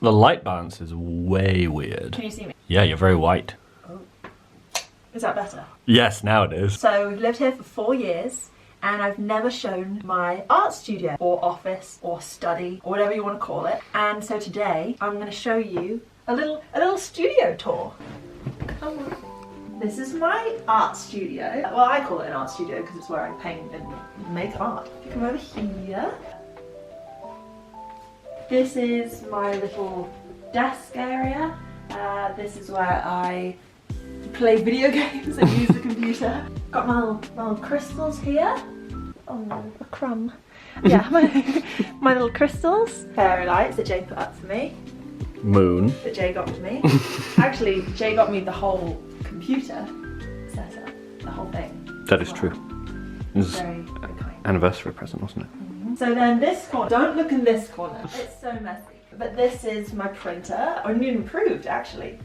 The light balance is way weird. Can you see me? Yeah, you're very white. Oh. Is that better? Yes, now it is. So we've lived here for 4 years and I've never shown my art studio or office or study or whatever you want to call it. And so today I'm going to show you a little studio tour. Come on. This is my art studio. Well, I call it an art studio because it's where I paint and make art. If you come over here. This is my little desk area. This is where I play video games and use the computer. Got my little crystals here. Oh, a crumb. Yeah, my little crystals. Fairy lights that Jay put up for me. Moon. That Jay got for me. Actually, Jay got me the whole computer setup, the whole thing. That is true. It was Very kind. anniversary present, wasn't it? So then this corner, don't look in this corner, it's so messy. But this is my printer, or new and improved actually.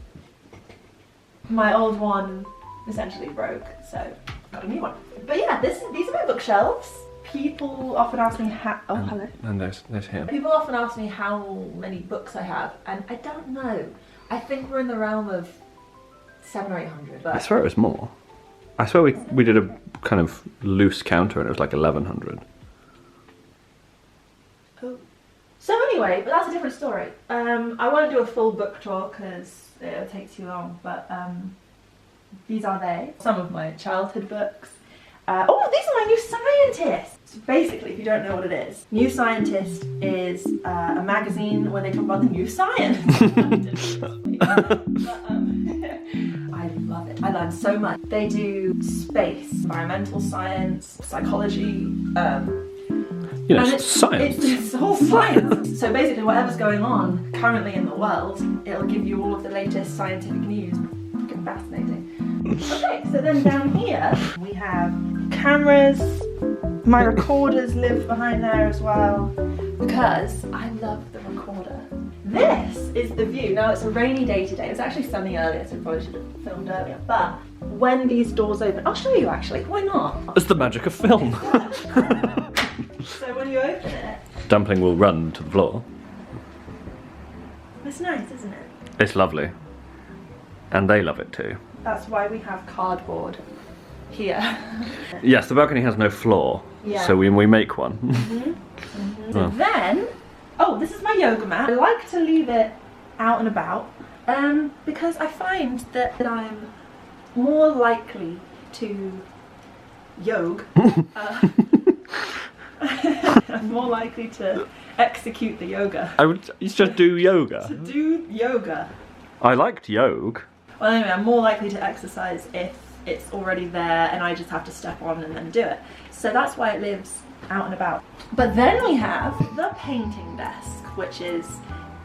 My old one essentially broke, so got a new one. But yeah, these are my bookshelves. People often ask me how, oh hello. And there's him. People often ask me how many books I have, and I don't know. I think we're in the realm of 700 or 800. But I swear it was more. I swear we did a kind of loose counter and it was like 1100. Oh. So anyway, but that's a different story. I want to do a full book tour because it'll take too long, but these are they. Some of my childhood books. Oh, these are my New Scientist! So basically, if you don't know what it is, New Scientist is a magazine where they talk about the new science. I love it. I learned so much. They do space, environmental science, psychology, you know, it's science. It's all science. So basically whatever's going on currently in the world, it'll give you all of the latest scientific news. Fucking fascinating. Okay, so then down here we have cameras. My recorders live behind there as well because I love the recorder. This is the view. Now it's a rainy day today. It was actually sunny earlier, so I probably should have filmed earlier. But when these doors open, I'll show you actually. Why not? It's the magic of film. So when you open it, Dumpling will run to the floor. it's nice, isn't it? It's lovely. And they love it too. That's why we have cardboard here. Yes, the balcony has no floor, Yeah. so we make one. So then, oh, this is my yoga mat. I like to leave it out and about because I find that I'm more likely to yoga. I'm more likely to execute the yoga. You just do yoga. To do yoga. I liked yoga. Well, anyway, I'm more likely to exercise if it's already there and I just have to step on and then do it. So that's why it lives out and about. But then we have the painting desk, which is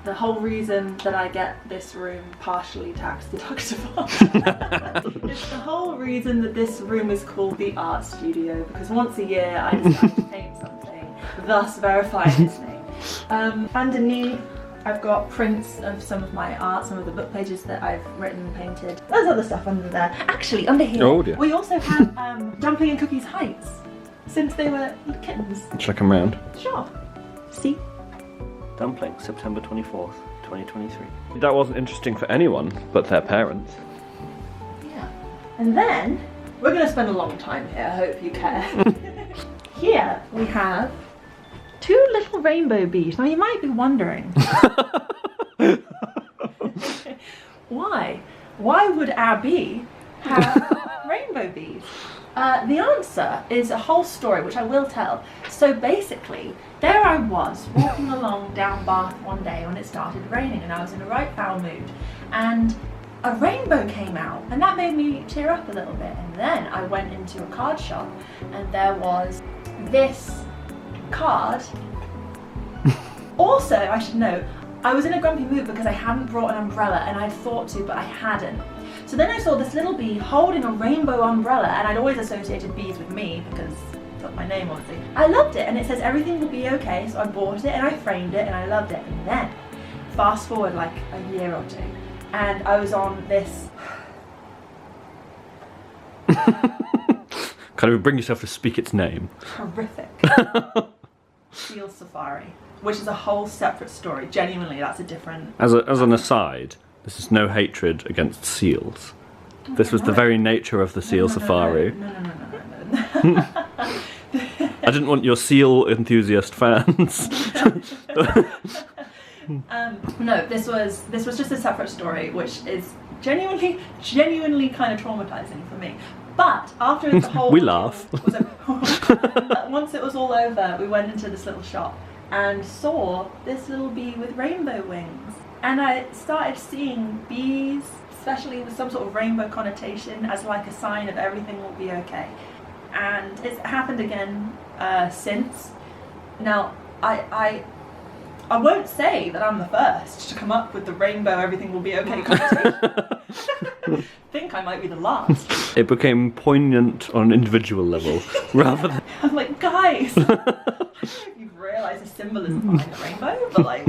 the whole reason that I get this room partially tax deductible. It's the whole reason that this room is called the art studio, because once a year I decide to paint something, thus verifying its name. Underneath I've got prints of some of my art, some of the book pages that I've written and painted. There's other stuff under there. Actually, under here, oh, dear. we also have Dumpling and Cookie's heights, since they were kittens. Check them round. Sure. See? Dumpling, September 24th, 2023. That wasn't interesting for anyone but their parents. Yeah. And then, we're going to spend a long time here, I hope you care. Here we have 2 little rainbow bees. Now you might be wondering, why? Why would our bee have rainbow bees? The answer is a whole story, which I will tell. So basically, there I was, walking along down Bath one day when it started raining and I was in a right foul mood. And a rainbow came out and that made me tear up a little bit. And then I went into a card shop and there was this card. Also, I should note, I was in a grumpy mood because I hadn't brought an umbrella and I'd thought to, but I hadn't. So then I saw this little bee holding a rainbow umbrella, and I'd always associated bees with me because I put my name on it. I loved it, and it says everything will be okay, so I bought it and I framed it and I loved it. And then, fast forward like a year or two, and I was on this... Can't even bring yourself to speak its name. horrific seal safari, which is a whole separate story. Genuinely, that's a different... As an aside, this is no hatred against seals. This was the very nature of the seal safari. No. I didn't want your seal enthusiast fans. No, this was just a separate story, which is genuinely kind of traumatizing for me. But after the whole we laugh. Once it was all over, we went into this little shop and saw this little bee with rainbow wings, and I started seeing bees, especially with some sort of rainbow connotation, as like a sign of everything will be okay. And it's happened again since. Now, I won't say that I'm the first to come up with the rainbow everything will be okay connotation. I think I might be the last. It became poignant on an individual level, rather than... I'm like, guys, I don't know if you've realised the symbolism behind the rainbow, but like...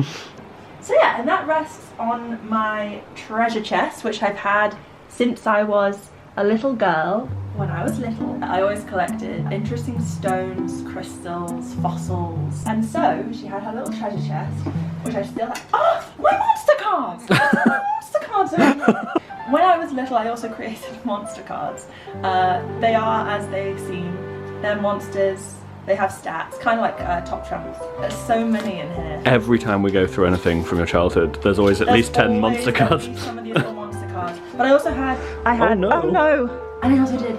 So yeah, and that rests on my treasure chest, which I've had since I was a little girl. When I was little, I always collected interesting stones, crystals, fossils. And so she had her little treasure chest, which I still have. Oh, my monster cards! My monster cards are... When I was little, I also created monster cards. They are as they seem. They're monsters. They have stats, kind of like top trumps. There's so many in here. Every time we go through anything from your childhood, there's always at least 10 monster cards. Some of these little monster cards. But I also had... Oh no! And I also did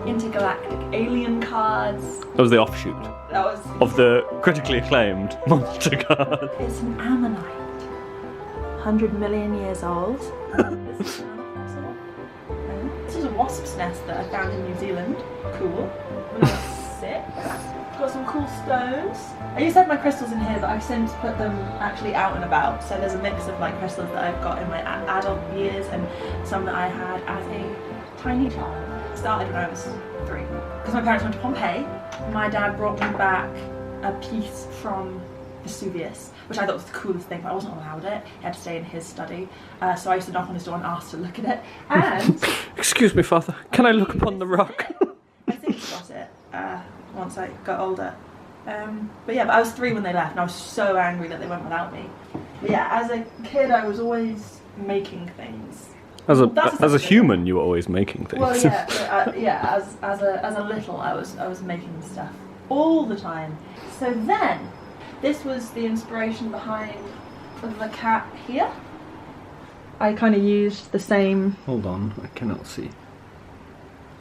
intergalactic alien cards. That was the offshoot. That was... Of the critically acclaimed monster card. It's an ammonite. 100 million years old. This is another fossil. This is a wasp's nest that I found in New Zealand. Cool. When I was 6. Got some cool stones. I used to have my crystals in here, but I've since put them actually out and about. So there's a mix of like crystals that I've got in my adult years and some that I had as a tiny child. Started when I was 3. Because my parents went to Pompeii. My dad brought me back a piece from Vesuvius, which I thought was the coolest thing, but I wasn't allowed it. He had to stay in his study. So I used to knock on his door and ask to look at it. And... Excuse me, father, can I look upon the rock? I think he got it once I got older. But I was 3 when they left, and I was so angry that they went without me. But yeah, as a kid, I was always making things. As a human, you were always making things. Well, yeah, as a little, I was making stuff all the time. So then, this was the inspiration behind the cat here. I kind of used the same... Hold on, I cannot see.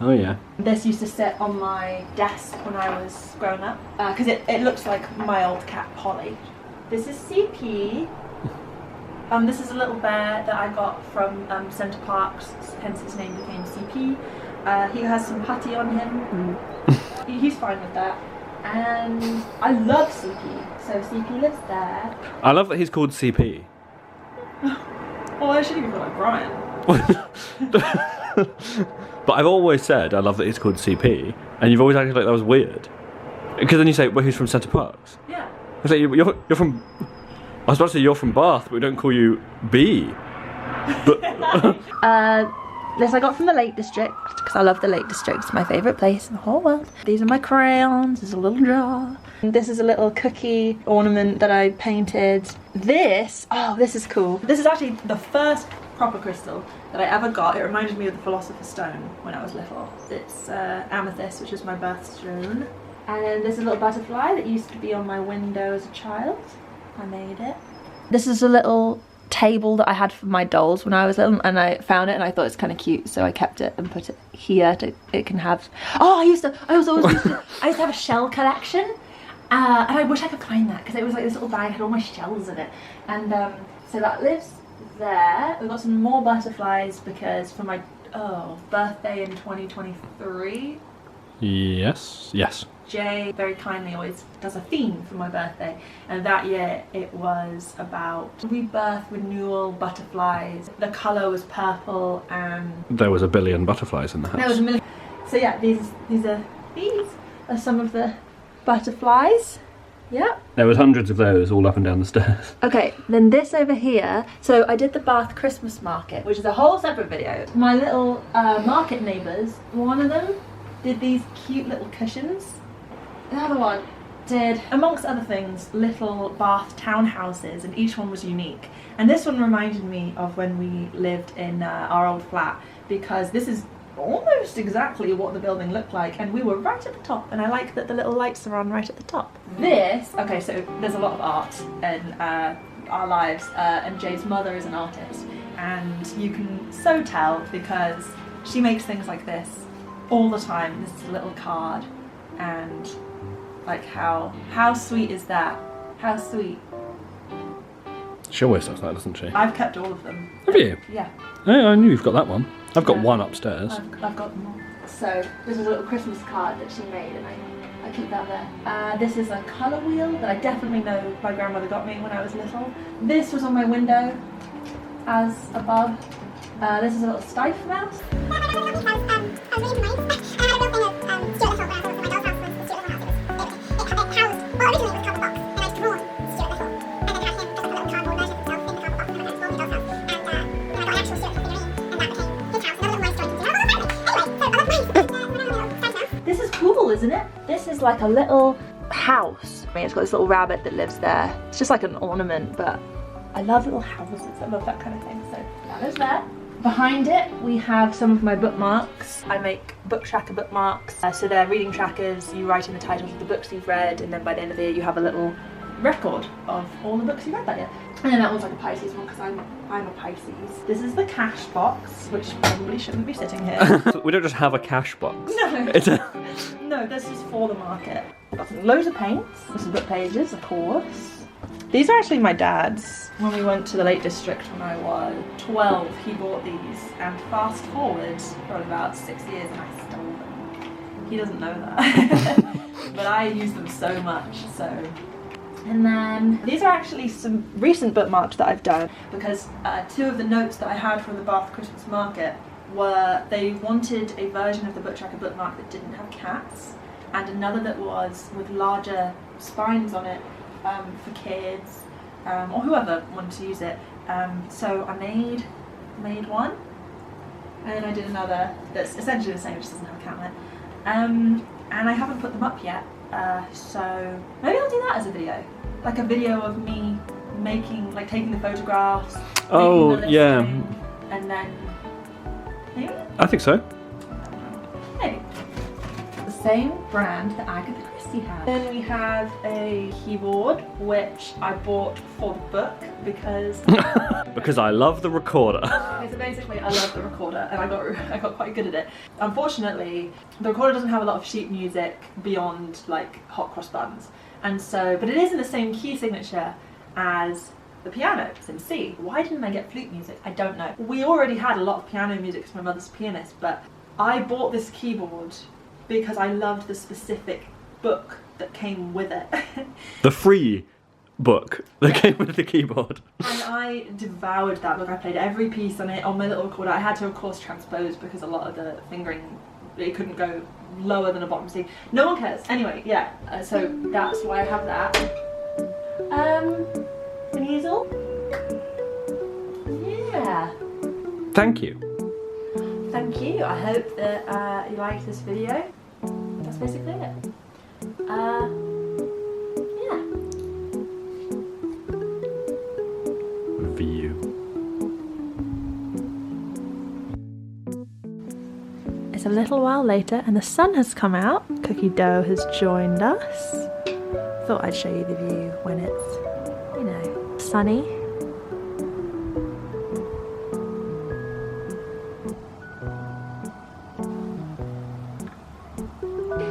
Oh yeah. This used to sit on my desk when I was growing up, because it looks like my old cat Polly. This is CP. This is a little bear that I got from Centre Parks, hence his name became CP. He has some putty on him. He's fine with that. And I love CP, so CP lives there. I love that he's called CP. Well, I should even call like Brian. But I've always said I love that he's called CP, and you've always acted like that was weird. Because then you say, well, he's from Centre Parks. Yeah. I say, you're from... I was about to say you're from Bath, but we don't call you B. But... This I got from the Lake District, because I love the Lake District. It's my favourite place in the whole world. These are my crayons, there's a little jar. And this is a little cookie ornament that I painted. This is cool. This is actually the first proper crystal that I ever got. It reminded me of the Philosopher's Stone when I was little. It's amethyst, which is my birthstone. And then there's a little butterfly that used to be on my window as a child. I made it. This is a little table that I had for my dolls when I was little, and I found it and I thought it's kind of cute, so I kept it and put it here. It can have... Oh, I used to have a shell collection, and I wish I could find that, because it was like this little bag, had all my shells in it. And so that lives there. We've got some more butterflies because for my birthday in 2023. Yes. Jay very kindly always does a theme for my birthday, and that year it was about rebirth, renewal, butterflies. The colour was purple, and there was a billion butterflies in the house. There was a million. So yeah, these are some of the butterflies. Yeah. There was hundreds of those all up and down the stairs. Okay, then this over here. So I did the Bath Christmas market, which is a whole separate video. My little market neighbours, one of them did these cute little cushions. Another one did, amongst other things, little Bath townhouses, and each one was unique. And this one reminded me of when we lived in our old flat, because this is almost exactly what the building looked like, and we were right at the top, and I like that the little lights are on right at the top. This, okay, so there's a lot of art in our lives, and Jade's mother is an artist, and you can so tell because she makes things like this all the time. This is a little card, and like how sweet is that? How sweet. She always does that, doesn't she? I've kept all of them. Have you? Yeah. Oh, I knew you've got that one. I've got one upstairs. I've got them all. So this is a little Christmas card that she made, and I keep that there. This is a colour wheel that I definitely know my grandmother got me when I was little. This was on my window, as above. This is a little Stife mouse. This is cool, isn't it? This is like a little house. I mean, it's got this little rabbit that lives there. It's just like an ornament, but I love little houses. I love that kind of thing. So that is there. Behind it, we have some of my bookmarks. I make book tracker bookmarks. So they're reading trackers. You write in the titles of the books you've read, and then by the end of the year, you have a little record of all the books you read that year. And then that one's like a Pisces one, because I'm a Pisces. This is the cash box, which probably shouldn't be sitting here. We don't just have a cash box. No. It's No, this is for the market. Got loads of paints. This is book pages, of course. These are actually my dad's. When we went to the Lake District when I was 12, he bought these, and fast forward probably about 6 years and I stole them. He doesn't know that. But I use them so much, so. And then these are actually some recent bookmarks that I've done, because two of the notes that I had from the Bath Christmas market were they wanted a version of the book tracker bookmark that didn't have cats, and another that was with larger spines on it for kids or whoever wanted to use it. So I made one, and I did another that's essentially the same, it just doesn't have a cat on it. And I haven't put them up yet. So maybe I'll do that as a video, like a video of me making, like taking the photographs. Oh, making the yeah. listing, and then maybe. I think so. Maybe. The same brand that Agatha Christie had. Then we have a keyboard, which I bought for the book because Because I love the recorder. okay, so basically I love the recorder, and I got quite good at it. Unfortunately, the recorder doesn't have a lot of sheet music beyond like hot cross buns, and so, but it is in the same key signature as the piano. It's in C. Why didn't I get flute music? I don't know. We already had a lot of piano music because my mother's a pianist, but I bought this keyboard because I loved the specific book that came with it. The free book that came with the keyboard. And I devoured that book. I played every piece on it on my little recorder. I had to, of course, transpose because a lot of the fingering, it couldn't go lower than a bottom C. No one cares. Anyway, yeah. So that's why I have that. An easel. Yeah. Thank you. Thank you. I hope that you liked this video. That's basically it. Yeah. View. It's a little while later and the sun has come out. Cookie Dough has joined us. Thought I'd show you the view when it's, you know, sunny.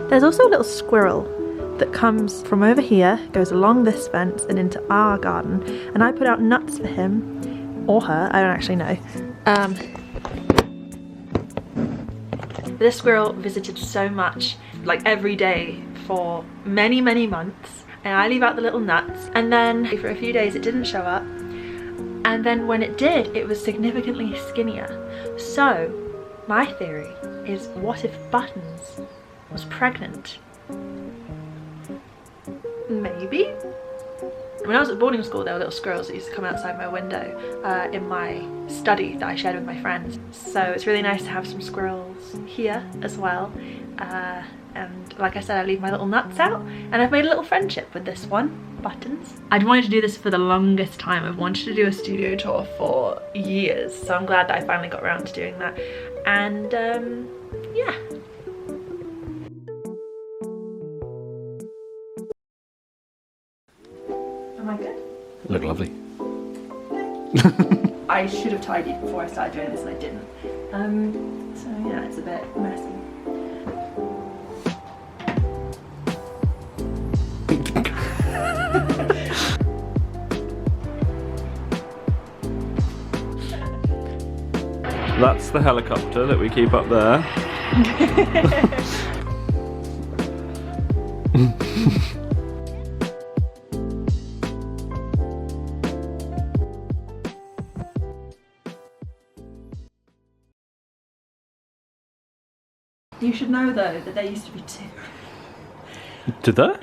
There's also a little squirrel that comes from over here, goes along this fence and into our garden, and I put out nuts for him, or her, I don't actually know. This squirrel visited so much, like every day for many, many months, and I leave out the little nuts, and then for a few days it didn't show up, and then when it did, it was significantly skinnier. So, my theory is, what if Buttons was pregnant? Maybe? When I was at boarding school, there were little squirrels that used to come outside my window in my study that I shared with my friends. So it's really nice to have some squirrels here as well. and like I said, I leave my little nuts out, and I've made a little friendship with this one, Buttons. I'd wanted to do this for the longest time. I've wanted to do a studio tour for years, so I'm glad that I finally got around to doing that. And yeah. Am I good? You look lovely. I should have tidied before I started doing this and I didn't. So yeah, it's a bit messy. That's the helicopter that we keep up there. You should know though that there used to be two. Did that?